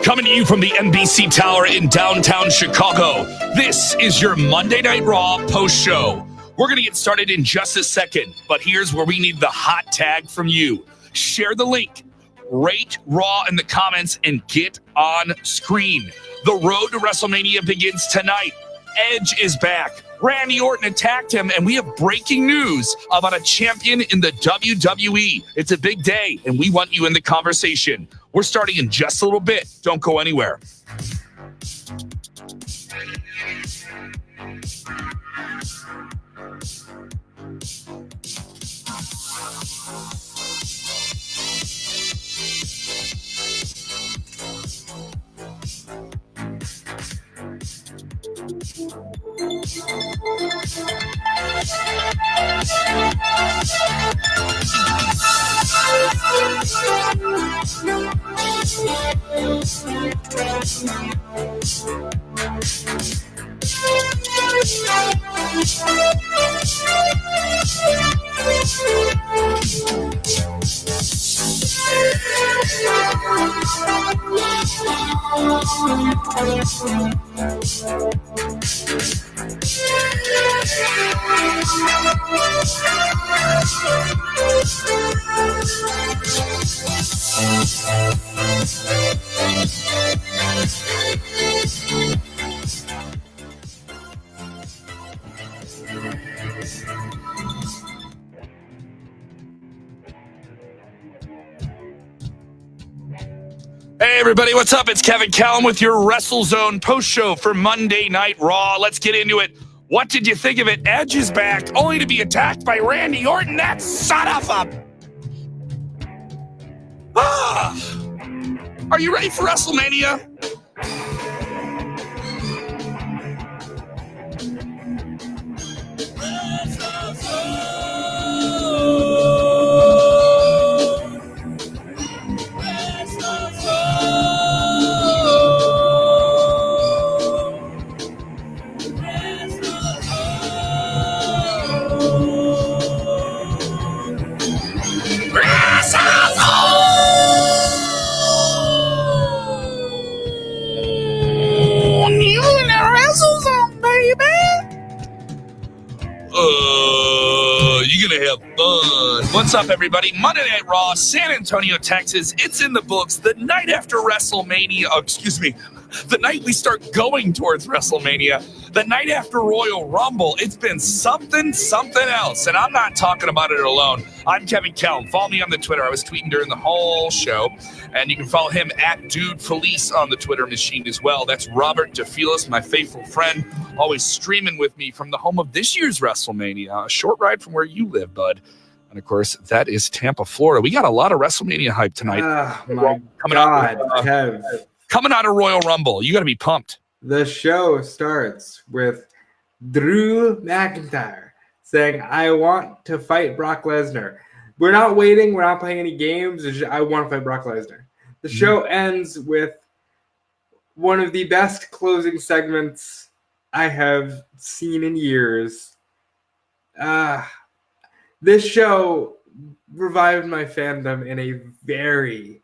Coming to you from the NBC Tower in downtown Chicago, this is your Monday Night Raw post show. We're going to get started in just a second, but here's where we need the hot tag from you. Share the link, rate Raw in the comments, and get on screen. The road to WrestleMania begins tonight. Edge is back. Randy Orton attacked him, and we have breaking news about a champion in the WWE. It's a big day, and we want you in the conversation. We're starting in just a little bit. Don't go anywhere. Hey everybody, what's up? It's Kevin Callum with your WrestleZone post show for Monday Night Raw. Let's get into it. What did you think of it? Edge is back, only to be attacked by Randy Orton. That son of a... Are you ready for WrestleMania? You're gonna have fun. What's up, everybody? Monday Night Raw, San Antonio, Texas. It's in the books. The night after WrestleMania, the night we start going towards WrestleMania, the night after Royal Rumble. It's been something else, and I'm not talking about it alone. I'm Kevin Callum. Follow me on the Twitter. I was tweeting during the whole show, and you can follow him at Dude Felice on the Twitter machine as well. That's Robert DeFelice, my faithful friend, always streaming with me from the home of this year's WrestleMania, a short ride from where you live, bud. And of course, that is Tampa, Florida. We got a lot of WrestleMania hype tonight. Coming out of Royal Rumble. You got to be pumped. The show starts with Drew McIntyre saying, I want to fight Brock Lesnar. We're not waiting. We're not playing any games. I want to fight Brock Lesnar. The show ends with one of the best closing segments I have seen in years. This show revived my fandom in a very,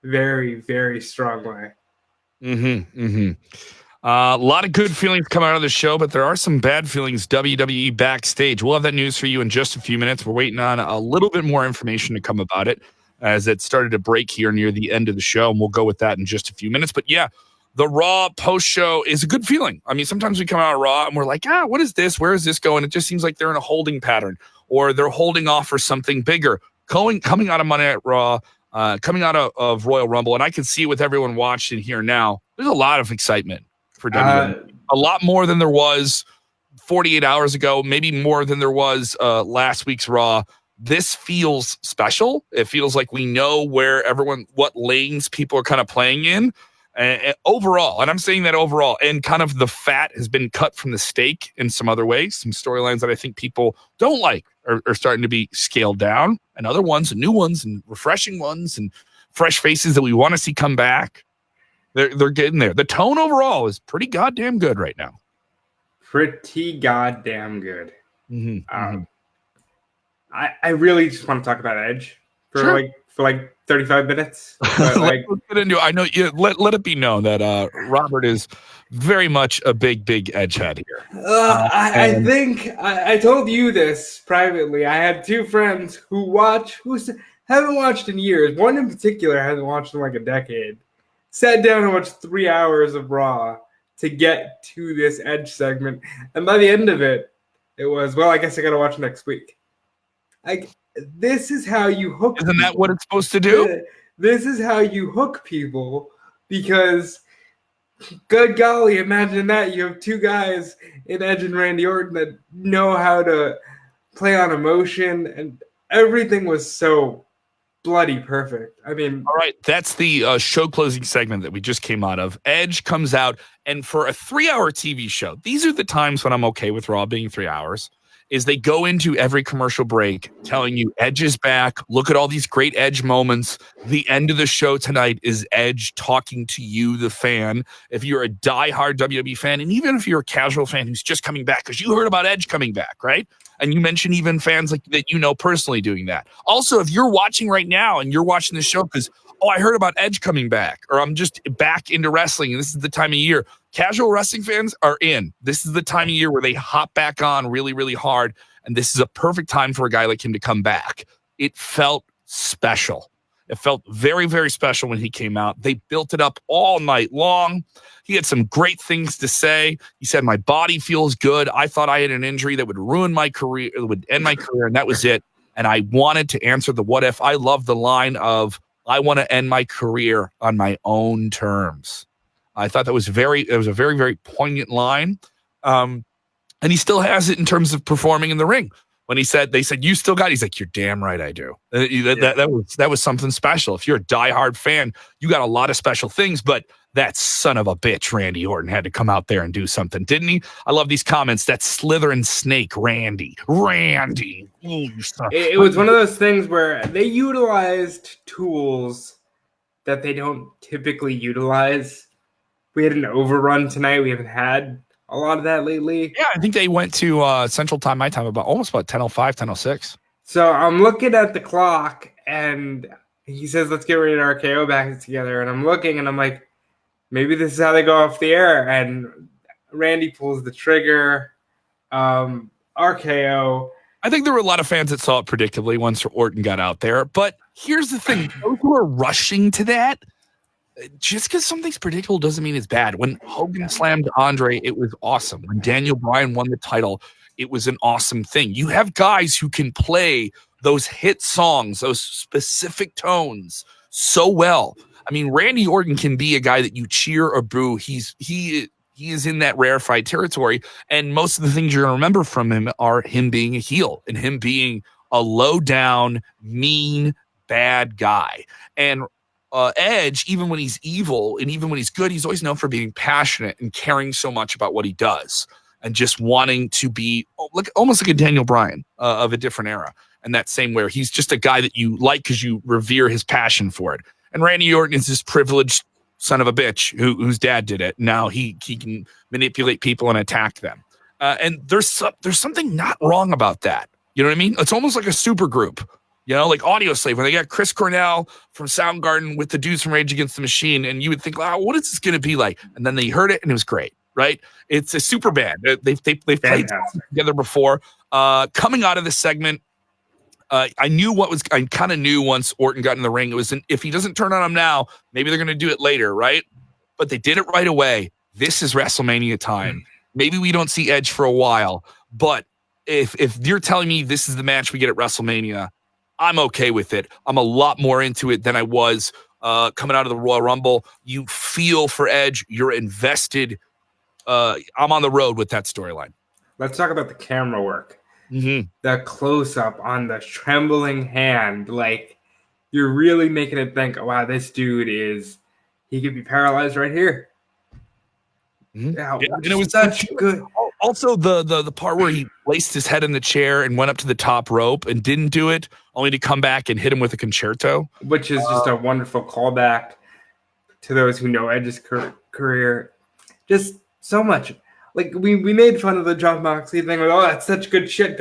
very, very strong way. A lot of good feelings come out of the show, but there are some bad feelings WWE backstage. We'll have that news for you in just a few minutes. We're waiting on a little bit more information to come about it as it started to break here near the end of the show, and we'll go with that in just a few minutes. But yeah, the Raw post-show is a good feeling. I mean, sometimes we come out of Raw and we're like, what is this? Where is this going? It just seems like they're in a holding pattern, or they're holding off for something bigger. Coming out of Monday Night Raw, coming out of Royal Rumble, and I can see with everyone watching here now, there's a lot of excitement for WWE. A lot more than there was 48 hours ago, maybe more than there was last week's Raw. This feels special. It feels like we know what lanes people are kind of playing in. And overall, and I'm saying that overall, and kind of the fat has been cut from the steak in some other ways. Some storylines that I think people don't like are starting to be scaled down, and other ones, and new ones, and refreshing ones, and fresh faces that we want to see come back. They're getting there. The tone overall is pretty goddamn good right now. Pretty goddamn good. I really just want to talk about Edge for for like 35 minutes. But like, Let's get into. I know you. Let it be known that Robert is very much a big edge head here. I think I told you this privately. I had two friends who haven't watched in years. One in particular hasn't watched in like a decade. Sat down and watched 3 hours of Raw to get to this Edge segment, and by the end of it, it was, well, I guess I got to watch next week. This is how you hook. Isn't that what it's supposed to do? This is how you hook people, because good golly, imagine that. You have two guys in Edge and Randy Orton that know how to play on emotion, and everything was so bloody perfect. I mean, all right, that's the show closing segment that we just came out of. Edge comes out, and for a 3-hour TV show, these are the times when I'm okay with Raw being 3 hours, is they go into every commercial break telling you Edge is back. Look at all these great Edge moments. The end of the show tonight is Edge talking to you, the fan. If you're a diehard WWE fan, and even if you're a casual fan who's just coming back because you heard about Edge coming back, right? And you mentioned even fans like that you know personally doing that. Also, if you're watching right now and you're watching the show because, oh, I heard about Edge coming back, or I'm just back into wrestling, and this is the time of year. Casual wrestling fans are in. This is the time of year where they hop back on really, really hard, and this is a perfect time for a guy like him to come back. It felt special. It felt very, very special when he came out. They built it up all night long. He had some great things to say. He said, my body feels good. I thought I had an injury that would ruin my career, it would end my career, and that was it. And I wanted to answer the what if. I love the line of, I want to end my career on my own terms. I thought it was a very, very poignant line. And he still has it in terms of performing in the ring. When they said, you still got it. He's like, you're damn right I do. That was something special. If you're a diehard fan, you got a lot of special things, but that son of a bitch, Randy Orton, had to come out there and do something, didn't he? I love these comments. That slithering snake, Randy. It was one of those things where they utilized tools that they don't typically utilize. We had an overrun tonight. We haven't had a lot of that lately. Yeah, I think they went to Central Time, my time, almost about 10:05, 10:06. So I'm looking at the clock, and he says, let's get Rated RKO back together. And I'm looking, and I'm like, maybe this is how they go off the air. And Randy pulls the trigger. RKO. I think there were a lot of fans that saw it predictably once Orton got out there. But here's the thing. Those who are rushing to that, just because something's predictable doesn't mean it's bad. When Hogan slammed Andrade, it was awesome. When Daniel Bryan won the title, it was an awesome thing. You have guys who can play those hit songs, those specific tones so well. I mean, Randy Orton can be a guy that you cheer or boo. He is in that rarefied territory, and most of the things you're going to remember from him are him being a heel and him being a low-down, mean, bad guy. And Edge, even when he's evil and even when he's good, he's always known for being passionate and caring so much about what he does and just wanting to be almost like a Daniel Bryan of a different era. And that same where he's just a guy that you like because you revere his passion for it. And Randy Orton is this privileged son of a bitch whose dad did it. Now he can manipulate people and attack them. And there's something not wrong about that. You know what I mean? It's almost like a super group. You know, like Audio Slave, when they got Chris Cornell from Soundgarden with the dudes from Rage Against the Machine, and you would think, wow, what is this going to be like? And then they heard it, and it was great, right? It's a super band. They've played together before. Coming out of this segment, I kind of knew once Orton got in the ring, it was if he doesn't turn on him now, maybe they're going to do it later, right? But they did it right away. This is WrestleMania time. Maybe we don't see Edge for a while, but if you're telling me this is the match we get at WrestleMania, I'm okay with it. I'm a lot more into it than I was coming out of the Royal Rumble. You feel for Edge. You're invested. I'm on the road with that storyline. Let's talk about the camera work. Mm-hmm. The close-up on the trembling hand. Like, you're really making it think, oh, wow, this dude he could be paralyzed right here. Mm-hmm. Yeah, and it was such good. Also, the part where he placed his head in the chair and went up to the top rope and didn't do it, only to come back and hit him with a concerto. Which is just a wonderful callback to those who know Edge's career. Just so much. Like, we made fun of the John Moxley thing. Like, oh, that's such good shit.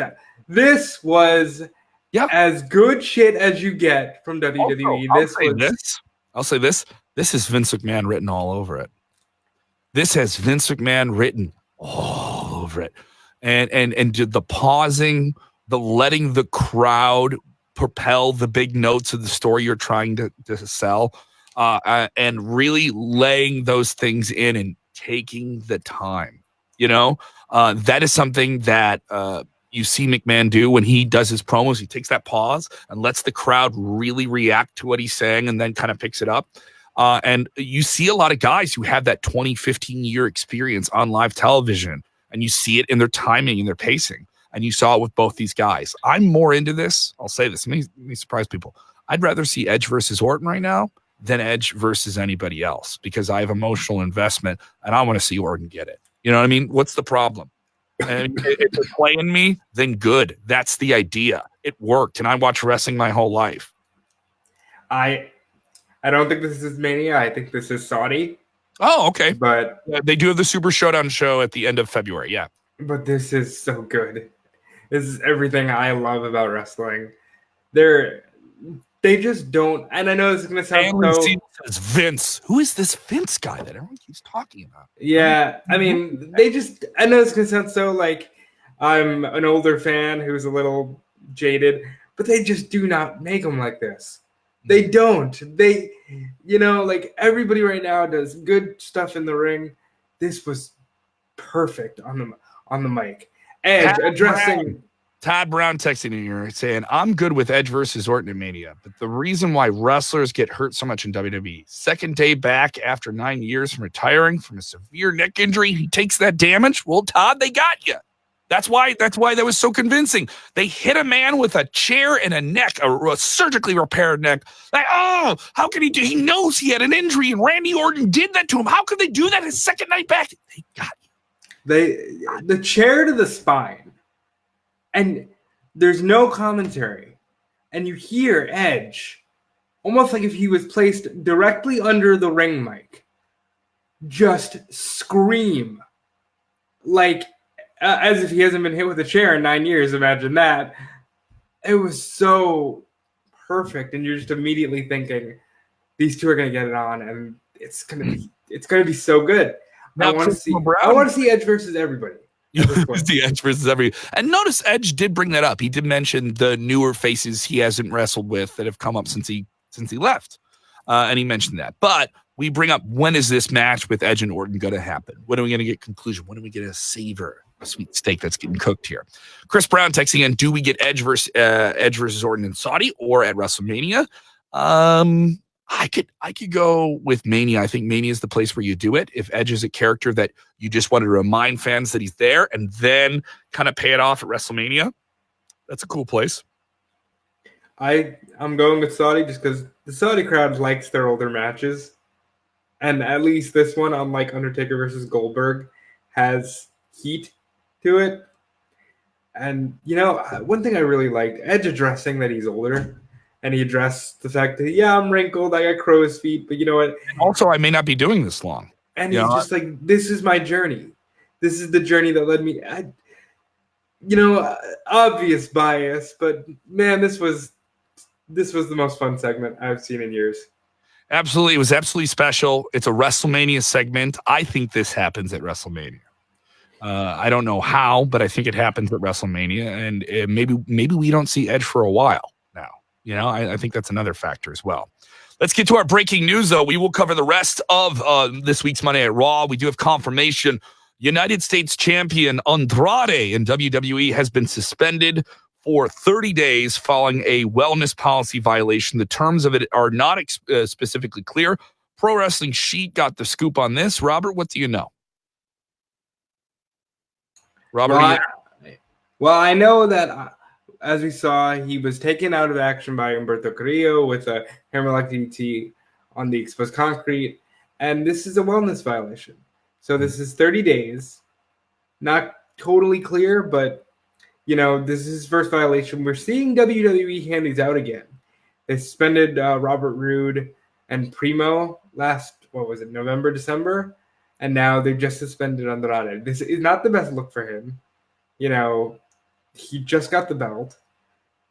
This was Yeah. as good shit as you get from WWE. Also, I'll say this. This is Vince McMahon written all over it. This has Vince McMahon written all over it. And the pausing, the letting the crowd propel the big notes of the story you're trying to sell, and really laying those things in and taking the time. That is something that you see McMahon do when he does his promos. He takes that pause and lets the crowd really react to what he's saying and then kind of picks it up. And you see a lot of guys who have that 20, 15-year experience on live television, and you see it in their timing and their pacing. And you saw it with both these guys. I'm more into this. I'll say this. Let me surprise people. I'd rather see Edge versus Orton right now than Edge versus anybody else because I have emotional investment and I want to see Orton get it. You know what I mean? What's the problem? And if they're playing me, then good. That's the idea. It worked, and I watched wrestling my whole life. I don't think this is Mania. I think this is Saudi. Oh, okay. But they do have the Super Showdown show at the end of February. Yeah. But this is so good. This is everything I love about wrestling. They just don't, and I know this is going to sound so... Says Vince. Who is this Vince guy that everyone keeps talking about? Yeah, I mean, I know this is going to sound so like I'm an older fan who's a little jaded, but they just do not make them like this. They don't. They, like everybody right now does good stuff in the ring. This was perfect on the mic. Edge addressing... Todd Brown texting in here saying, I'm good with Edge versus Orton in Mania, but the reason why wrestlers get hurt so much in WWE, second day back after 9 years from retiring from a severe neck injury, he takes that damage. Well, Todd, they got you. That's why that was so convincing. They hit a man with a chair and a neck, a surgically repaired neck. Like, oh, how can he do? He knows he had an injury, and Randy Orton did that to him. How could they do that his second night back? They got you. The chair to the spine. And there's no commentary. And you hear Edge, almost like if he was placed directly under the ring mic, just scream. Like, as if he hasn't been hit with a chair in 9 years. Imagine that. It was so perfect. And you're just immediately thinking, these two are going to get it on. And it's going to be so good. Now, I want to see Edge versus everybody. The Edge versus every, and notice Edge did bring that up. He did mention the newer faces he hasn't wrestled with that have come up since he left, and he mentioned that. But we bring up, when is this match with Edge and Orton going to happen? When are we going to get conclusion? When are we going to savor a sweet steak that's getting cooked here? Chris Brown texting in: do we get Edge versus Orton in Saudi or at WrestleMania? I could go with Mania. I think Mania is the place where you do it. If Edge is a character that you just want to remind fans that he's there and then kind of pay it off at WrestleMania, that's a cool place. I'm going with Saudi just because the Saudi crowd likes their older matches. And at least this one, unlike Undertaker versus Goldberg, has heat to it. And, one thing I really liked, Edge addressing that he's older. And he addressed the fact that, I'm wrinkled, I got crow's feet, but you know what? Also, I may not be doing this long. And he's just like, this is my journey. This is the journey that led me. Obvious bias, but man, this was the most fun segment I've seen in years. Absolutely. It was absolutely special. It's a WrestleMania segment. I think this happens at WrestleMania. I don't know how, but I think it happens at WrestleMania. And maybe we don't see Edge for a while now. I think that's another factor as well. Let's get to our breaking news, though. We will cover the rest of this week's Monday at Raw. We do have confirmation. United States champion Andrade in WWE has been suspended for 30 days following a wellness policy violation. The terms of it are not specifically clear. Pro Wrestling Sheet got the scoop on this. Robert, what do you know? Robert? Well, I know that... as we saw, he was taken out of action by Humberto Carrillo with a hammerlock DDT on the exposed concrete. And this is a wellness violation. So this is 30 days. Not totally clear, but, this is his first violation. We're seeing WWE hand these out again. They suspended Robert Roode and Primo November, December? And now they've just suspended Andrade. This is not the best look for him. He just got the belt.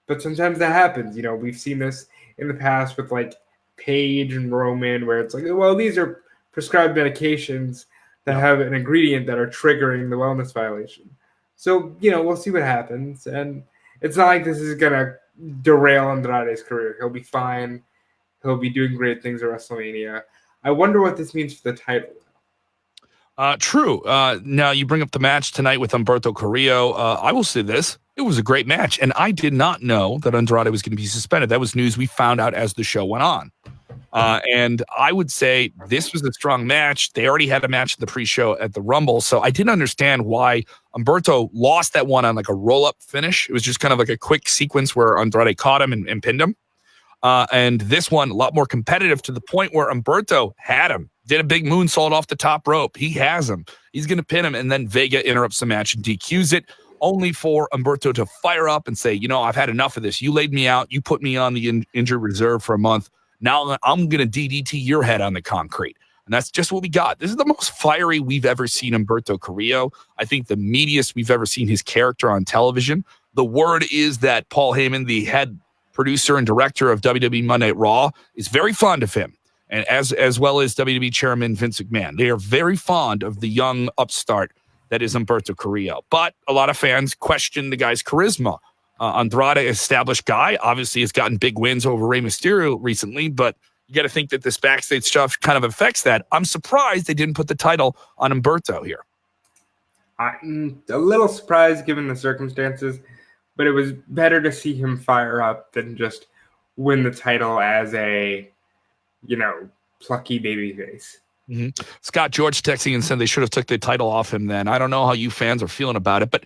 But sometimes that happens. We've seen this in the past with like Paige and Roman, where it's like, well, these are prescribed medications that have an ingredient that are triggering the wellness violation. So, we'll see what happens. And it's not like this is going to derail Andrade's career. He'll be fine. He'll be doing great things at WrestleMania. I wonder what this means for the title. True. Now, you bring up the match tonight with Humberto Carrillo. I will say this. It was a great match, and I did not know that Andrade was going to be suspended. That was news we found out as the show went on. And I would say this was a strong match. They already had a match at the pre-show at the Rumble, so I didn't understand why Humberto lost that one on like a roll-up finish. It was just kind of like a quick sequence where Andrade caught him and pinned him. And this one, a lot more competitive to the point where Humberto had him. Did a big moonsault off the top rope. He has him. He's going to pin him, and then Vega interrupts the match and DQs it, only for Humberto to fire up and say, I've had enough of this. You laid me out. You put me on the injured reserve for a month. Now I'm going to DDT your head on the concrete. And that's just what we got. This is the most fiery we've ever seen Humberto Carrillo. I think the meatiest we've ever seen his character on television. The word is that Paul Heyman, the head producer and director of WWE Monday Night Raw, is very fond of him. And as well as WWE Chairman Vince McMahon. They are very fond of the young upstart that is Humberto Carrillo. But a lot of fans question the guy's charisma. Andrade, established guy, obviously has gotten big wins over Rey Mysterio recently, but you got to think that this backstage stuff kind of affects that. I'm surprised they didn't put the title on Humberto here. I'm a little surprised given the circumstances, but it was better to see him fire up than just win the title as a plucky babyface. Mm-hmm. Scott George texting and said they should have took the title off him then. I don't know how you fans are feeling about it, but,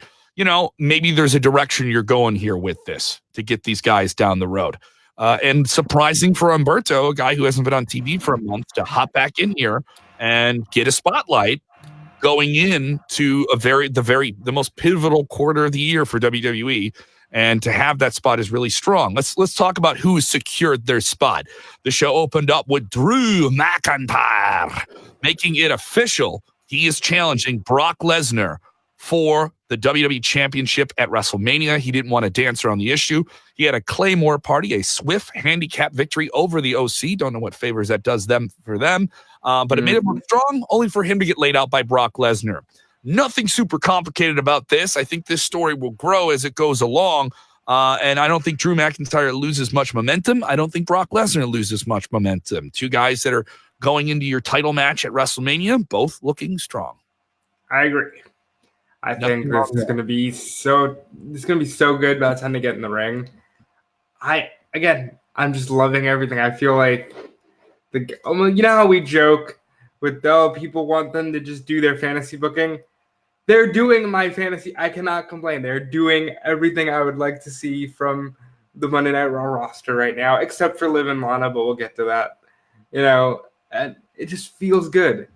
maybe there's a direction you're going here with this to get these guys down the road. And surprising for Humberto, a guy who hasn't been on TV for a month, to hop back in here and get a spotlight going into the most pivotal quarter of the year for WWE. And to have that spot is really strong. Let's talk about who secured their spot. The show opened up with Drew McIntyre, making it official. He is challenging Brock Lesnar for the WWE Championship at WrestleMania. He didn't want to dance around the issue. He had a Claymore party, a swift handicap victory over the OC. Don't know what favors that does them for them. But it made him look strong, only for him to get laid out by Brock Lesnar. Nothing super complicated about this. I think this story will grow as it goes along. And I don't think Drew McIntyre loses much momentum. I don't think Brock Lesnar loses much momentum. Two guys that are going into your title match at WrestleMania, both looking strong. I agree. I think this is going to be so good by the time they get in the ring. I'm just loving everything. I feel like how we joke with people want them to just do their fantasy booking. They're doing my fantasy. I cannot complain. They're doing everything I would like to see from the Monday Night Raw roster right now, except for Liv and Lana, but we'll get to that. And it just feels good.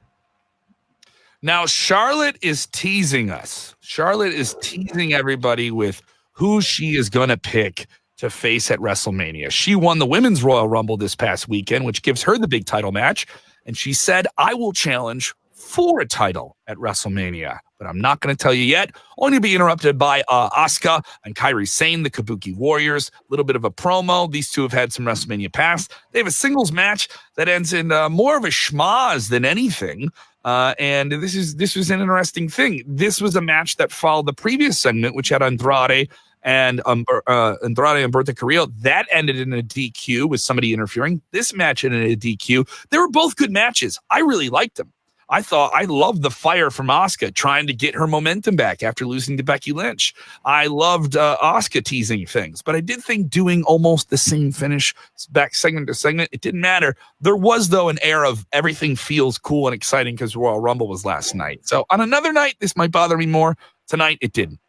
Now, Charlotte is teasing us. Charlotte is teasing everybody with who she is going to pick to face at WrestleMania. She won the Women's Royal Rumble this past weekend, which gives her the big title match. And she said, I will challenge for a title at WrestleMania. But I'm not going to tell you yet. Only to be interrupted by Asuka and Kairi Sane, the Kabuki Warriors. A little bit of a promo. These two have had some WrestleMania past. They have a singles match that ends in more of a schmaz than anything. And this was an interesting thing. This was a match that followed the previous segment, which had Andrade and Humberto Carrillo. That ended in a DQ with somebody interfering. This match ended in a DQ. They were both good matches. I really liked them. I loved the fire from Asuka trying to get her momentum back after losing to Becky Lynch. I loved Asuka teasing things, but I did think doing almost the same finish back segment to segment, it didn't matter. There was, though, an air of everything feels cool and exciting because Royal Rumble was last night. So on another night, this might bother me more. Tonight, it didn't.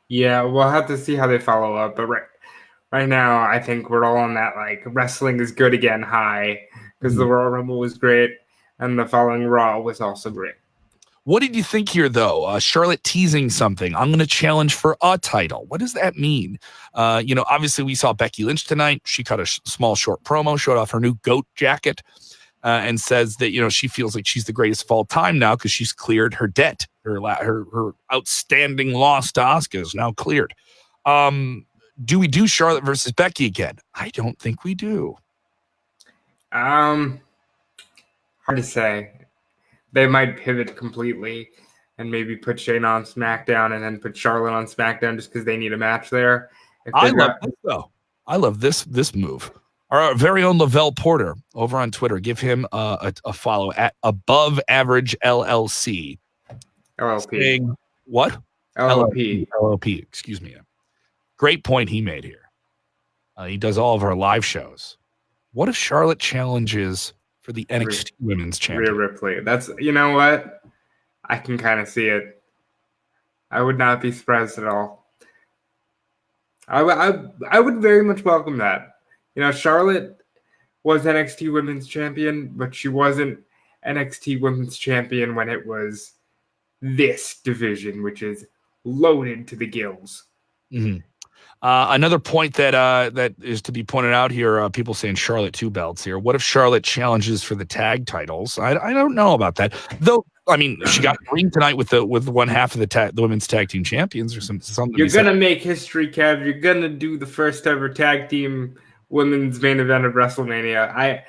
Yeah, we'll have to see how they follow up. But right now, I think we're all on that, wrestling is good again high because the Royal Rumble was great. And the following Raw was also great. What did you think here, though? Charlotte teasing something. I'm going to challenge for a title. What does that mean? Obviously we saw Becky Lynch tonight. She cut a small short promo, showed off her new goat jacket, and says that, she feels like she's the greatest of all time now because she's cleared her debt. Her outstanding loss to Asuka is now cleared. Do we do Charlotte versus Becky again? I don't think we do. Hard to say. They might pivot completely and maybe put Shayna on SmackDown and then put Charlotte on SmackDown just because they need a match there. I love this, though. I love this move. Our very own Lavelle Porter over on Twitter. Give him a follow at Above Average LLC. LLP. Saying, what? LLP. LLP. Excuse me. Great point he made here. He does all of our live shows. What if Charlotte challenges for the NXT Women's Championship? Rhea Ripley. That's, you know what? I can kind of see it. I would not be surprised at all. I would very much welcome that. Charlotte was NXT Women's Champion, but she wasn't NXT Women's Champion when it was this division, which is loaded to the gills. Mm-hmm. Another point that is to be pointed out here, people saying Charlotte 2 belts here. What if Charlotte challenges for the tag titles? I don't know about that. Though, I mean, she got ring tonight with one half of the women's tag team champions or something. You're going to make history, Kev. You're going to do the first ever tag team women's main event of WrestleMania.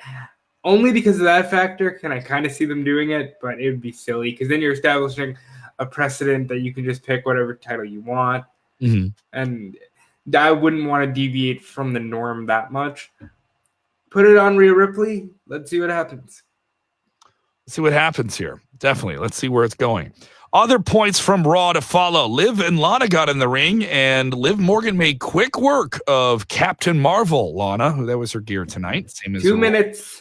Only because of that factor can I kind of see them doing it, but it would be silly because then you're establishing a precedent that you can just pick whatever title you want. Mm-hmm. And I wouldn't want to deviate from the norm that much. Put it on Rhea Ripley. Let's see what happens. Let's see what happens here. Definitely. Let's see where it's going. Other points from Raw to follow. Liv and Lana got in the ring, and Liv Morgan made quick work of Captain Marvel. Lana, who that was her gear tonight. Same as 2 minutes,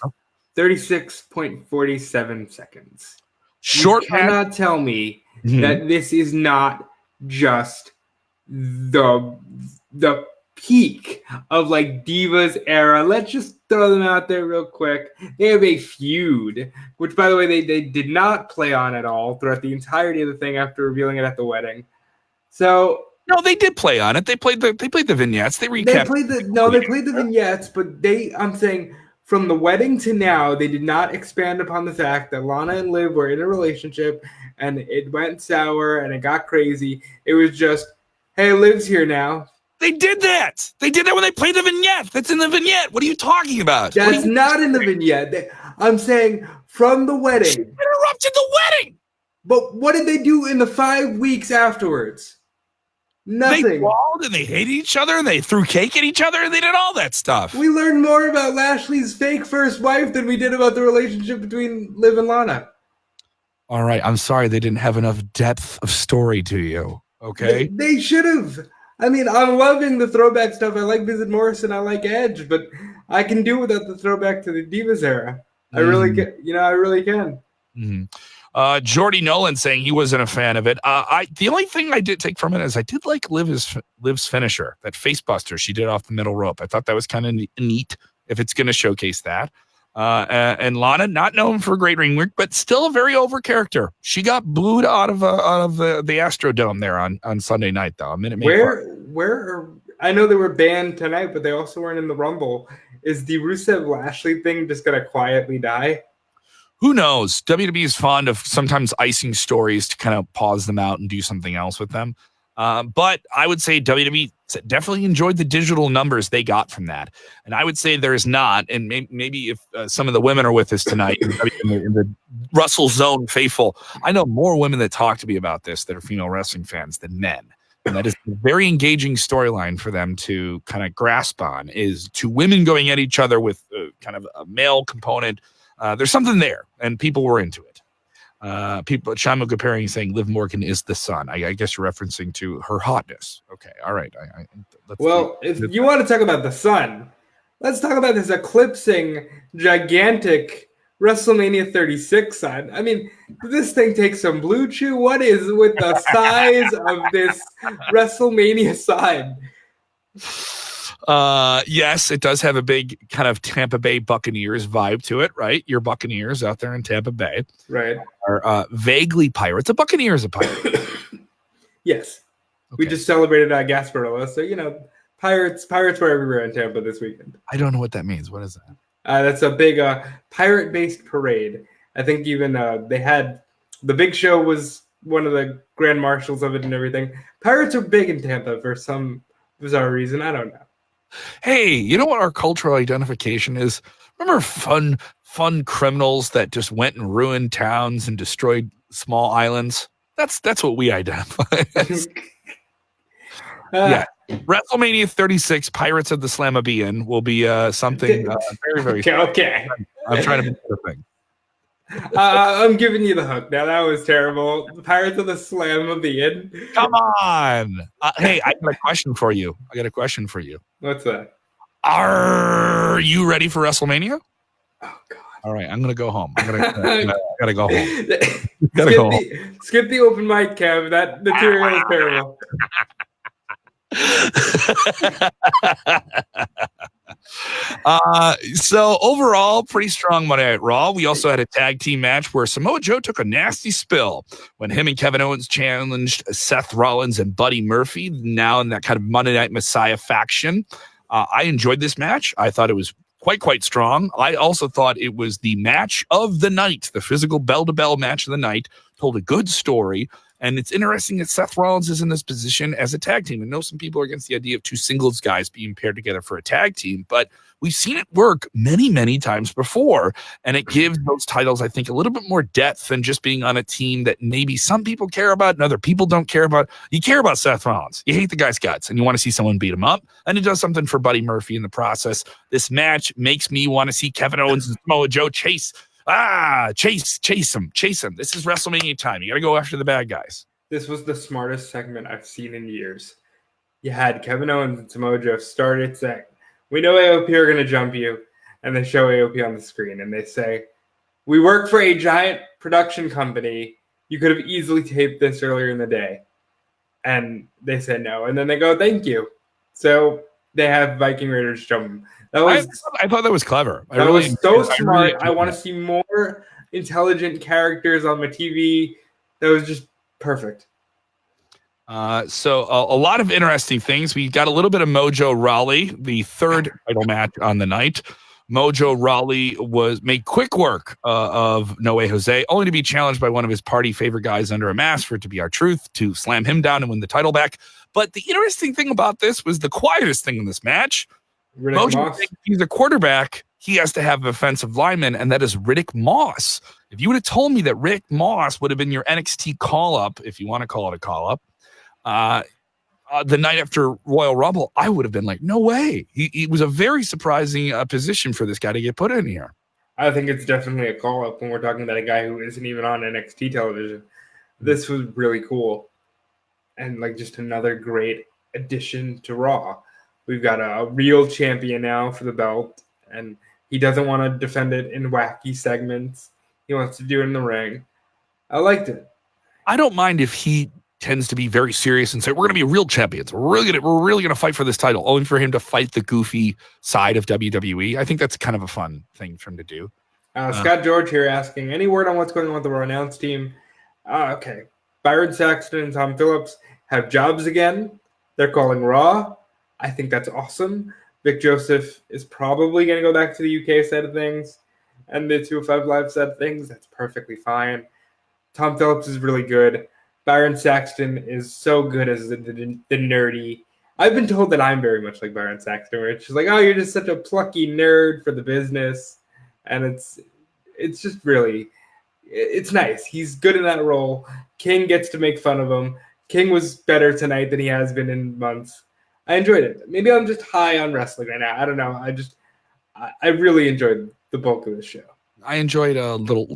36.47 seconds. Short. You cannot tell me that this is not just the peak of like Divas era. Let's just throw them out there real quick. They have a feud, which by the way they did not play on at all throughout the entirety of the thing after revealing it at the wedding. So no, they did play on it. They played the vignettes. They recapped. They played the vignettes, but I'm saying from the wedding to now, they did not expand upon the fact that Lana and Liv were in a relationship and it went sour and it got crazy. It was just, hey, Liv's here now. They did that. They did that when they played the vignette. That's in the vignette. What are you talking about? That's not in the vignette. I'm saying from the wedding. She interrupted the wedding. But what did they do in the 5 weeks afterwards? Nothing. They brawled and they hated each other and they threw cake at each other and they did all that stuff. We learned more about Lashley's fake first wife than we did about the relationship between Liv and Lana. All right. I'm sorry they didn't have enough depth of story to you. Okay? They should have. I mean, I'm loving the throwback stuff. I like Visit Morrison. I like Edge, but I can do without the throwback to the Divas era. I really can. I really can. Mm-hmm. Jordy Nolan saying he wasn't a fan of it. The only thing I did take from it is I did like Liv's finisher, that face buster she did off the middle rope. I thought that was kind of neat if it's going to showcase that. And Lana, not known for a great ring work, but still a very over character. She got booed out of the Astrodome there on Sunday night, though. Where I know they were banned tonight, but they also weren't in the Rumble. Is the Rusev Lashley thing just gonna quietly die? Who knows? WWE is fond of sometimes icing stories to kind of pause them out and do something else with them. But I would say WWE definitely enjoyed the digital numbers they got from that. And I would say there's not, and maybe if some of the women are with us tonight in the WrestleZone faithful, I know more women that talk to me about this that are female wrestling fans than men. And that is a very engaging storyline for them to kind of grasp on, is two women going at each other with kind of a male component. There's something there, and people were into it. Chamo comparing saying Liv Morgan is the sun. I guess you're referencing to her hotness. Okay, all right. If you want to talk about the sun, let's talk about this eclipsing, gigantic WrestleMania 36 sun. I mean, this thing takes some blue chew. What is with the size of this WrestleMania sign? Yes, it does have a big kind of Tampa Bay Buccaneers vibe to it, right? Your Buccaneers out there in Tampa Bay, right? Are vaguely Pirates. A Buccaneer is a pirate. Yes, okay. We just celebrated Gasparilla, so Pirates were everywhere in Tampa this weekend. I don't know what that means. What is that? That's a big pirate-based parade. I think even they had the Big Show was one of the grand marshals of it and everything. Pirates are big in Tampa for some bizarre reason. I don't know. Hey, you know what our cultural identification is? Remember fun criminals that just went and ruined towns and destroyed small islands? That's what we identify as. Yeah. WrestleMania 36, Pirates of the Slamabean will be something very, very okay. I'm trying to make it a thing. I'm giving you the hook. Now that was terrible. The Pirates of the Slamabean. Come on. Hey, I got a question for you. What's that? Are you ready for WrestleMania? Oh God. All right, I'm gonna go home. I gotta go home. Skip the open mic, Kev. That material is terrible. So overall, pretty strong Monday Night Raw. We also had a tag team match where Samoa Joe took a nasty spill when him and Kevin Owens challenged Seth Rollins and Buddy Murphy, now in that kind of Monday Night Messiah faction. I enjoyed this match. I thought it was quite strong. I also thought it was the match of the night, the physical bell-to-bell match of the night, told a good story. And it's interesting that Seth Rollins is in this position as a tag team. I know some people are against the idea of two singles guys being paired together for a tag team, but we've seen it work many times before. And it gives those titles, I think, a little bit more depth than just being on a team that maybe some people care about and other people don't care about. You care about Seth Rollins. You hate the guy's guts and you want to see someone beat him up. And it does something for Buddy Murphy in the process. This match makes me want to see Kevin Owens and Samoa Joe chase him. This is WrestleMania time. You got to go after the bad guys. This was the smartest segment I've seen in years. You had Kevin Owens and Samoa Joe started saying, "We know AOP are going to jump you," and they show AOP on the screen, and they say, "We work for a giant production company. You could have easily taped this earlier in the day." And they said no, and then they go, "Thank you." So they have Viking Raiders jump them. I thought that was clever. That was so smart. I want to see more intelligent characters on my TV. That was just perfect. So a lot of interesting things. We got a little bit of Mojo Rawley, the third title match on the night. Mojo Rawley made quick work of No Way Jose, only to be challenged by one of his party favorite guys under a mask for it to be R-Truth to slam him down and win the title back. But the interesting thing about this was the quietest thing in this match. Mojo thinks he's a quarterback. He has to have offensive lineman, and that is Riddick Moss. If you would have told me that Riddick Moss would have been your NXT call-up, if you want to call it a call-up, the night after Royal Rumble, I would have been like, no way. He was a very surprising position for this guy to get put in here. I think it's definitely a call-up when we're talking about a guy who isn't even on NXT television. This was really cool. And like just another great addition to Raw. We've got a real champion now for the belt, and he doesn't want to defend it in wacky segments. He wants to do it in the ring. I liked it. I don't mind if he tends to be very serious and say, we're going to be real champions. We're really going to fight for this title, only for him to fight the goofy side of WWE. I think that's kind of a fun thing for him to do. Scott George here asking, any word on what's going on with the Raw announce team? Okay. Byron Saxton and Tom Phillips have jobs again. They're calling Raw. I think that's awesome. Vic Joseph is probably going to go back to the UK side of things and the 205 Live side of things. That's perfectly fine. Tom Phillips is really good. Byron Saxton is so good as the nerdy. I've been told that I'm very much like Byron Saxton, where it's just like, oh, you're just such a plucky nerd for the business. And it's just really, it's nice. He's good in that role. King gets to make fun of him. King was better tonight than he has been in months. I enjoyed it. Maybe I'm just high on wrestling right now. I don't know. I really enjoyed the bulk of the show. I enjoyed a little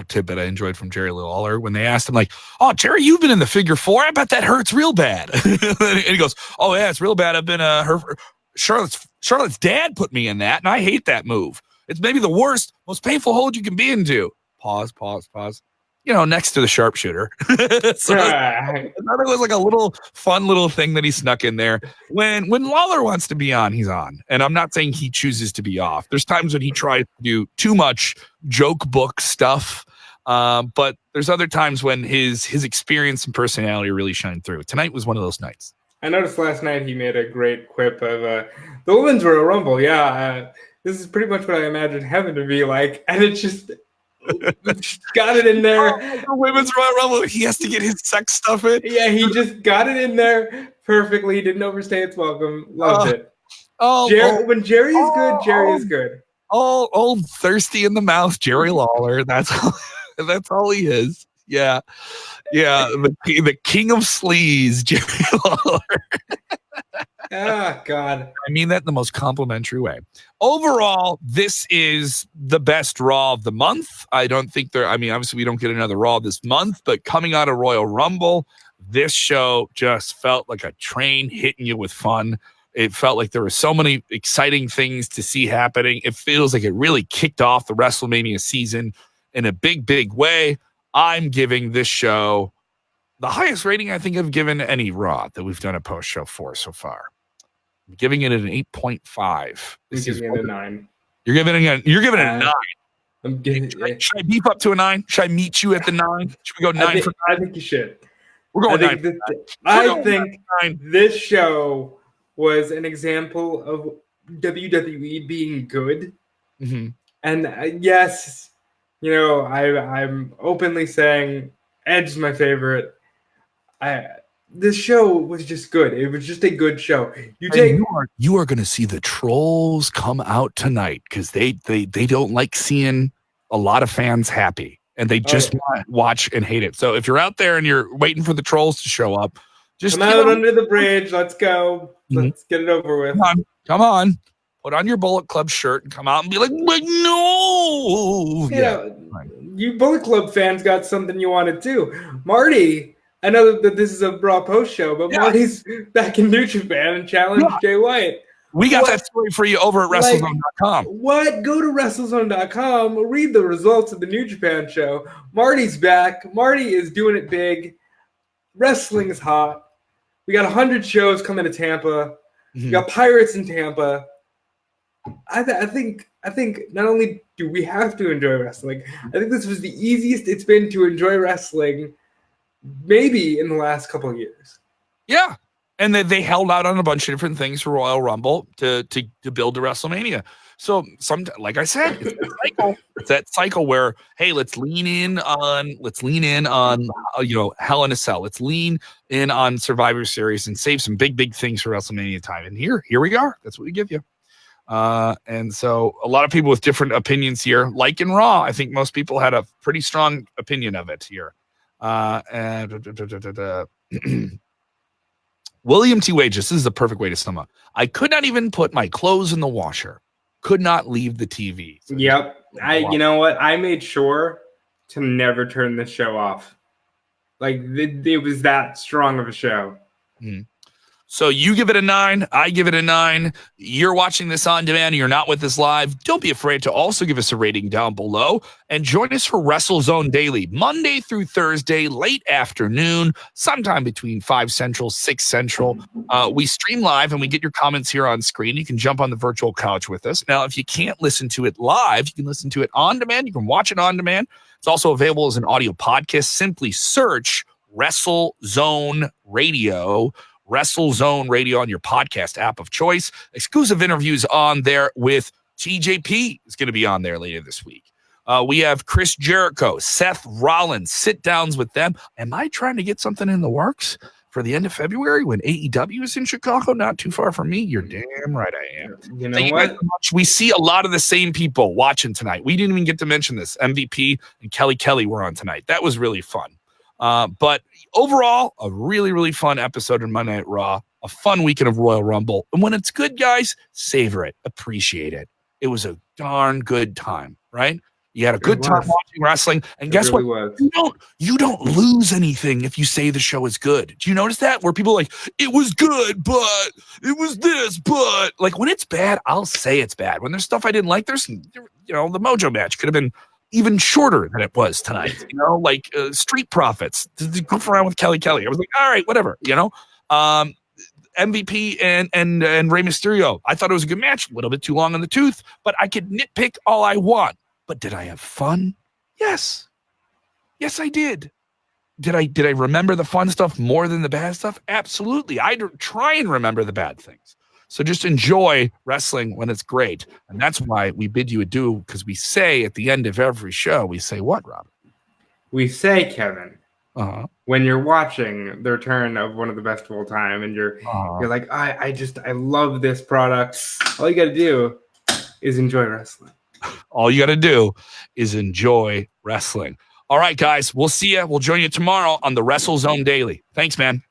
tidbit I enjoyed from Jerry Lawler when they asked him, like, oh, Jerry, you've been in the figure four. I bet that hurts real bad. And he goes, oh, yeah, it's real bad. I've been Charlotte's dad put me in that, and I hate that move. It's maybe the worst, most painful hold you can be into. Pause. You know, next to the sharpshooter. So I thought it was like a fun little thing that he snuck in there. When Lawler wants to be on, he's on. And I'm not saying he chooses to be off. There's times when he tries to do too much joke book stuff. But there's other times when his experience and personality really shine through. Tonight was one of those nights. I noticed last night he made a great quip of the women's Royal Rumble. Yeah, this is pretty much what I imagined heaven to be like. And it's just... got it in there. The women's Royal Rumble. He has to get his sex stuff in. Yeah, he just got it in there perfectly. Didn't overstay its welcome. Loved it. When Jerry is good, Jerry is good. Old thirsty in the mouth, Jerry Lawler. That's all he is. Yeah. The king of sleaze, Jerry Lawler. Oh, God. I mean that in the most complimentary way. Overall, this is the best Raw of the month. I don't think obviously we don't get another Raw this month, but coming out of Royal Rumble, this show just felt like a train hitting you with fun. It felt like there were so many exciting things to see happening. It feels like it really kicked off the WrestleMania season in a big, big way. I'm giving this show the highest rating I think I've given any Raw that we've done a post show for so far. I'm giving it an 8.5. I'm giving it a 9. You're giving it a 9. I'm giving Should I beef up to a 9? Should I meet you at the 9? Should we go 9 for 9? I think you should. We're going 9. I think this show was an example of WWE being good. Mm-hmm. And yes, I'm openly saying Edge is my favorite. This show was just good. It was just a good show. You are going to see the trolls come out tonight because they don't like seeing a lot of fans happy, and they just want to watch and hate it. So if you're out there and you're waiting for the trolls to show up, just come out under the bridge. Let's go. Mm-hmm. Let's get it over with. Come on. Put on your Bullet Club shirt and come out and be like, no. You Bullet Club fans got something you wanted too. Marty, I know that this is a Raw post show, but Marty's back in New Japan and challenged Jay White. We got that story for you over at WrestleZone.com. What? Go to WrestleZone.com, read the results of the New Japan show. Marty's back. Marty is doing it big. Wrestling is hot. We got 100 shows coming to Tampa. Mm-hmm. We got Pirates in Tampa. I think not only do we have to enjoy wrestling, I think this was the easiest it's been to enjoy wrestling maybe in the last couple of years. Yeah. And they held out on a bunch of different things for Royal Rumble to build to WrestleMania. So like I said, it's that cycle where, hey, let's lean in on Hell in a Cell. Let's lean in on Survivor Series and save some big things for WrestleMania time. And here we are. That's what we give you. And so a lot of people with different opinions here, like in Raw, I think most people had a pretty strong opinion of it here. William T. Wages, this is the perfect way to sum up. I could not even put my clothes in the washer. Could not leave the TV. So yep. You know what? I made sure to never turn this show off. Like it was that strong of a show. Mm-hmm. So you give it a 9. I give it a 9. You're watching this on demand. You're not with us live. Don't be afraid to also give us a rating down below and join us for WrestleZone Daily, Monday through Thursday, late afternoon, sometime between 5 Central, 6 Central. We stream live and we get your comments here on screen. You can jump on the virtual couch with us. Now, if you can't listen to it live, you can listen to it on demand. You can watch it on demand. It's also available as an audio podcast. Simply search WrestleZone Radio on your podcast app of choice. Exclusive interviews on there with TJP is going to be on there later this week. We have Chris Jericho, Seth Rollins, sit-downs with them. Am I trying to get something in the works for the end of February when AEW is in Chicago? Not too far from me. You're damn right I am. You know what? We see a lot of the same people watching tonight. We didn't even get to mention this. MVP and Kelly were on tonight. That was really fun. But overall, a really, really fun episode of Monday Night Raw, a fun weekend of Royal Rumble. And when it's good, guys, savor it, appreciate it. It was a darn good time, right? You had a good time watching wrestling. And guess what? You don't lose anything if you say the show is good. Do you notice that? Where people are like, it was good, but it was this, but like when it's bad, I'll say it's bad. When there's stuff I didn't like, the Mojo match could have been even shorter than it was tonight, like Street Profits to goof around with Kelly. I was like, all right, whatever, MVP and Rey Mysterio. I thought it was a good match, a little bit too long in the tooth, but I could nitpick all I want. But did I have fun? Yes, I did. Did I remember the fun stuff more than the bad stuff? Absolutely. I try and remember the bad things. So just enjoy wrestling when it's great. And that's why we bid you adieu, because we say at the end of every show, we say what, Rob? We say, Kevin, when you're watching the return of one of the best of all time, and you're like, I love this product. All you got to do is enjoy wrestling. All you got to do is enjoy wrestling. All right, guys, we'll see you. We'll join you tomorrow on the WrestleZone Daily. Thanks, man.